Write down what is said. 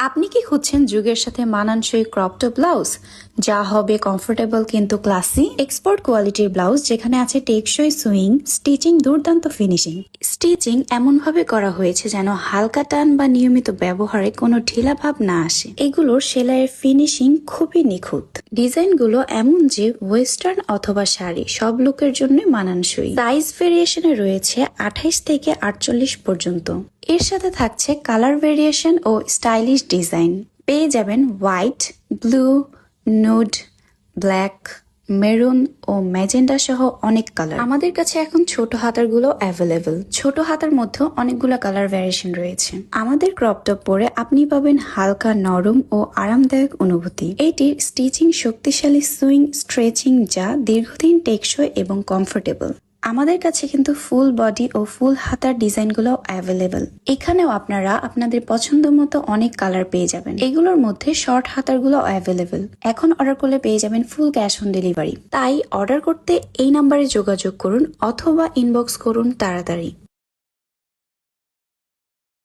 আপনি কি খুঁজছেন যুগের সাথে মানানসই ক্রপ টপ ব্লাউজ যা হবে কমফোর্টেবল কিন্তু ক্লাসি? এক্সপোর্ট কোয়ালিটির ব্লাউজ যেখানে আছে টেকসই সুইং, স্টিচিং দুর্দান্ত ফিনিশিং। স্টিচিং এমন ভাবে করা হয়েছে যেন হালকা টান বা নিয়মিত ব্যবহারে কোনো ঢিলা ভাব না আসে। এগুলোর সেলাইয়ের ফিনিশিং খুবই নিখুঁত। ডিজাইনগুলো এমন যে ওয়েস্টার্ন অথবা শাড়ি সব লুকের জন্য মানানসই। সাইজ ভেরিয়েশনে রয়েছে 28 থেকে 48 পর্যন্ত। এর সাথে থাকছে কালার ভেরিয়েশন ও স্টাইলিশ ডিজাইন। পেয়ে যাবেন white, blue, nude, black, maroon ও ম্যাজেন্ডা সহ অনেক কালার। আমাদের কাছে এখন ছোট হাতার গুলো অ্যাভেলেবল। ছোট হাতার মধ্যে অনেকগুলো কালার ভ্যারিয়েশন রয়েছে। আমাদের ক্রপ টপ পরে আপনি পাবেন হালকা নরম ও আরামদায়ক অনুভূতি। এটির স্টিচিং শক্তিশালী সুইং স্ট্রেচিং যা দীর্ঘদিন টেকসই এবং কমফোর্টেবল। আমাদের কাছে কিন্তু ফুল বডি ও ফুল হাতার ডিজাইনগুলো অ্যাভেলেবল। এখানেও আপনারা আপনাদের পছন্দ মতো অনেক কালার পেয়ে যাবেন। এগুলোর মধ্যে শর্ট হাতারগুলো অ্যাভেলেবল। এখন অর্ডার করলে পেয়ে যাবেন ফুল ক্যাশ অন ডেলিভারি। তাই অর্ডার করতে এই নাম্বারে যোগাযোগ করুন অথবা ইনবক্স করুন তাড়াতাড়ি।